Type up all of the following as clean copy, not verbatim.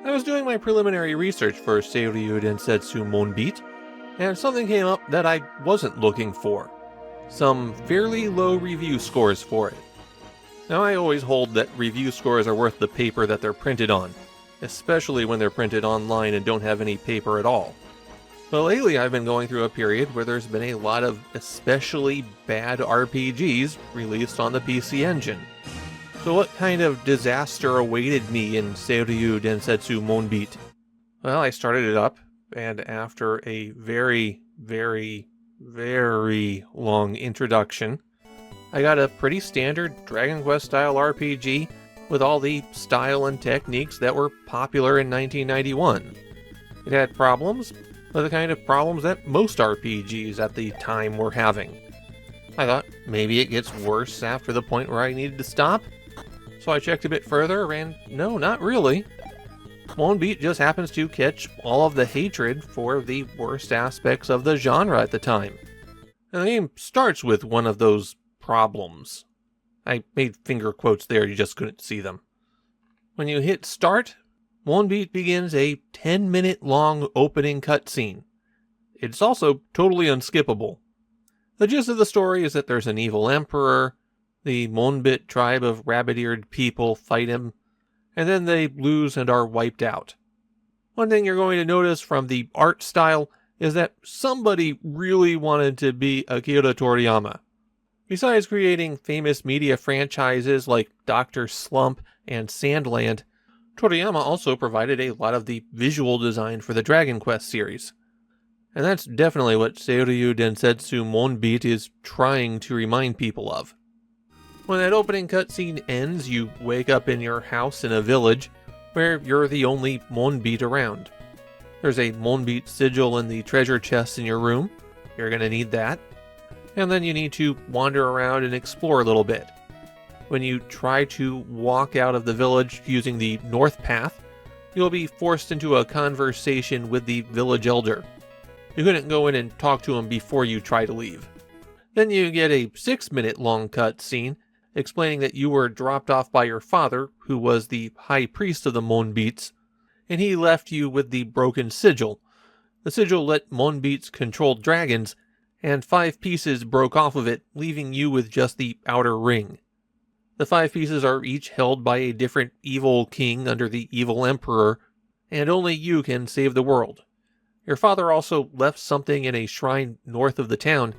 I was doing my preliminary research for Seiryuu Densetsu Monbit, and something came up that I wasn't looking for. Some fairly low review scores for it. Now, I always hold that review scores are worth the paper that they're printed on, especially when they're printed online and don't have any paper at all. But lately I've been going through a period where there's been a lot of especially bad RPGs released on the PC Engine. So what kind of disaster awaited me in Seiryuu Densetsu Monbit? Well, I started it up, and after a very, very, very long introduction, I got a pretty standard Dragon Quest style RPG with all the style and techniques that were popular in 1991. It had problems, but the kind of problems that most RPGs at the time were having. I thought maybe it gets worse after the point where I needed to stop. So I checked a bit further, and no, not really. Monbit just happens to catch all of the hatred for the worst aspects of the genre at the time. And the game starts with one of those problems. I made finger quotes there, you just couldn't see them. When you hit start, Monbit begins a 10-minute long opening cutscene. It's also totally unskippable. The gist of the story is that there's an evil emperor, the Monbit tribe of rabbit-eared people fight him, and then they lose and are wiped out. One thing you're going to notice from the art style is that somebody really wanted to be Akira Toriyama. Besides creating famous media franchises like Dr. Slump and Sandland, Toriyama also provided a lot of the visual design for the Dragon Quest series. And that's definitely what Seiryuu Densetsu Monbit is trying to remind people of. When that opening cutscene ends, you wake up in your house in a village where you're the only Monbit around. There's a Monbit sigil in the treasure chest in your room. You're going to need that. And then you need to wander around and explore a little bit. When you try to walk out of the village using the north path, you'll be forced into a conversation with the village elder. You couldn't go in and talk to him before you try to leave. Then you get a 6-minute long cutscene explaining that you were dropped off by your father, who was the high priest of the Monbits, and he left you with the broken sigil. The sigil let Monbits control dragons, and 5 pieces broke off of it, leaving you with just the outer ring. The 5 pieces are each held by a different evil king under the evil emperor, and only you can save the world. Your father also left something in a shrine north of the town,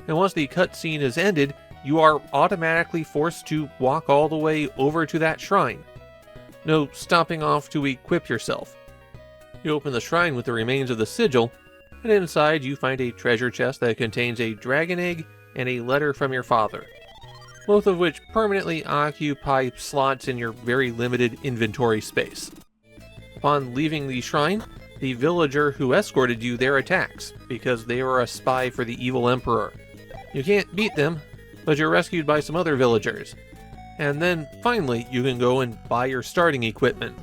and once the cutscene is ended, you are automatically forced to walk all the way over to that shrine. No stopping off to equip yourself. You open the shrine with the remains of the sigil, and inside you find a treasure chest that contains a dragon egg and a letter from your father, both of which permanently occupy slots in your very limited inventory space. Upon leaving the shrine, the villager who escorted you there attacks, because they were a spy for the evil emperor. You can't beat them, but you're rescued by some other villagers. And then, finally, you can go and buy your starting equipment.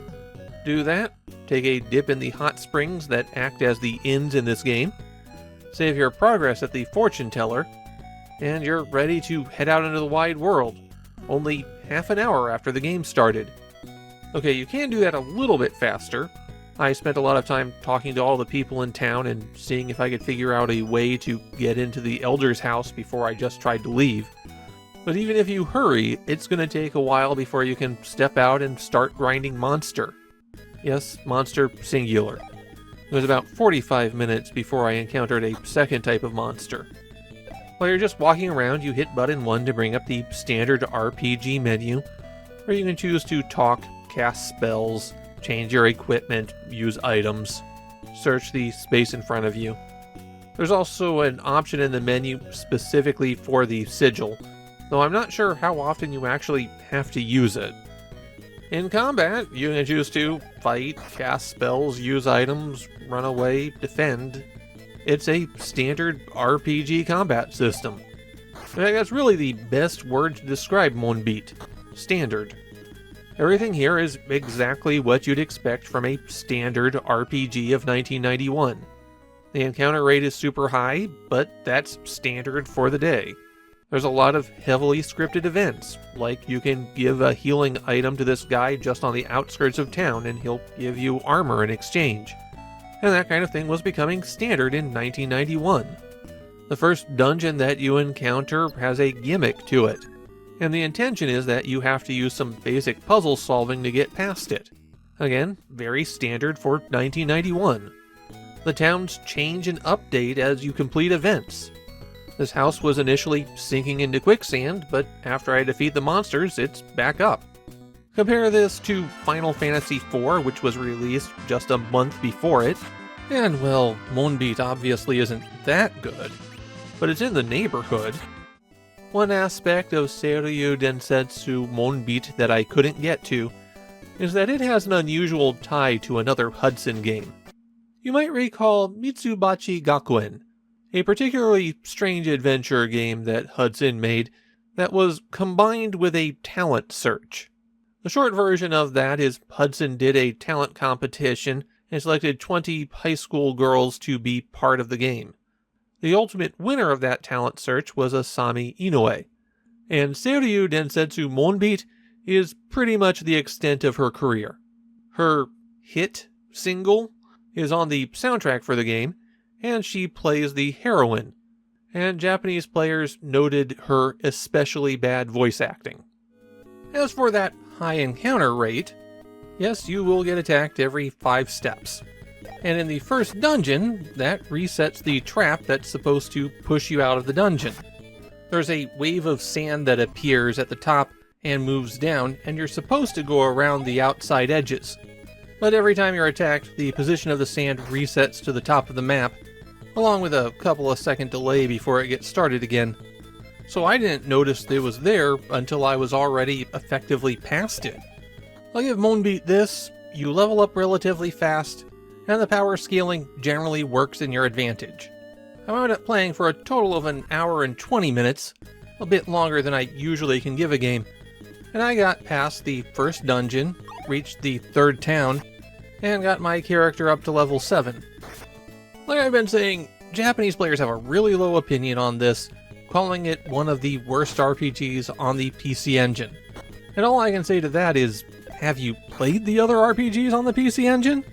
Do that, take a dip in the hot springs that act as the inns in this game, save your progress at the fortune teller, and you're ready to head out into the wide world, only half an hour after the game started. Okay, you can do that a little bit faster. I spent a lot of time talking to all the people in town and seeing if I could figure out a way to get into the elder's house before I just tried to leave. But even if you hurry, it's going to take a while before you can step out and start grinding monster. Yes, monster singular. It was about 45 minutes before I encountered a second type of monster. While you're just walking around, you hit button 1 to bring up the standard RPG menu, where you can choose to talk, cast spells, change your equipment, use items, search the space in front of you. There's also an option in the menu specifically for the sigil, though I'm not sure how often you actually have to use it. In combat, you can choose to fight, cast spells, use items, run away, defend. It's a standard RPG combat system. In fact, that's really the best word to describe Monbit. Standard. Everything here is exactly what you'd expect from a standard RPG of 1991. The encounter rate is super high, but that's standard for the day. There's a lot of heavily scripted events, like you can give a healing item to this guy just on the outskirts of town and he'll give you armor in exchange. And that kind of thing was becoming standard in 1991. The first dungeon that you encounter has a gimmick to it, and the intention is that you have to use some basic puzzle solving to get past it. Again, very standard for 1991. The towns change and update as you complete events. This house was initially sinking into quicksand, but after I defeat the monsters, it's back up. Compare this to Final Fantasy IV, which was released just a month before it, and well, Monbit obviously isn't that good, but it's in the neighborhood. One aspect of Seiryuu Densetsu Monbit that I couldn't get to is that it has an unusual tie to another Hudson game. You might recall Mitsubachi Gakuen, a particularly strange adventure game that Hudson made that was combined with a talent search. The short version of that is Hudson did a talent competition and selected 20 high school girls to be part of the game. The ultimate winner of that talent search was Asami Inoue, and Seiryuu Densetsu Monbit is pretty much the extent of her career. Her hit single is on the soundtrack for the game, and she plays the heroine, and Japanese players noted her especially bad voice acting. As for that high encounter rate, yes, you will get attacked every 5 steps. And in the first dungeon, that resets the trap that's supposed to push you out of the dungeon. There's a wave of sand that appears at the top and moves down, and you're supposed to go around the outside edges. But every time you're attacked, the position of the sand resets to the top of the map, along with a couple of second delay before it gets started again. So I didn't notice it was there until I was already effectively past it. I'll give Monbit this: you level up relatively fast, and the power scaling generally works in your advantage. I wound up playing for a total of an hour and 20 minutes, a bit longer than I usually can give a game, and I got past the first dungeon, reached the 3rd town, and got my character up to level 7. Like I've been saying, Japanese players have a really low opinion on this, calling it one of the worst RPGs on the PC Engine. And all I can say to that is, have you played the other RPGs on the PC Engine?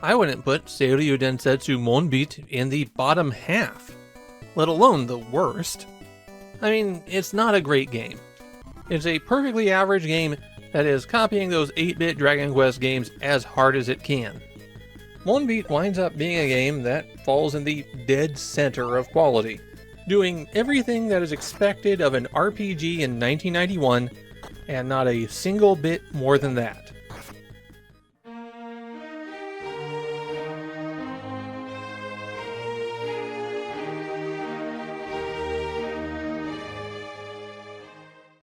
I wouldn't put Seiryuu Densetsu Monbit in the bottom half, let alone the worst. I mean, it's not a great game. It's a perfectly average game that is copying those 8-bit Dragon Quest games as hard as it can. Monbit winds up being a game that falls in the dead center of quality, doing everything that is expected of an RPG in 1991, and not a single bit more than that.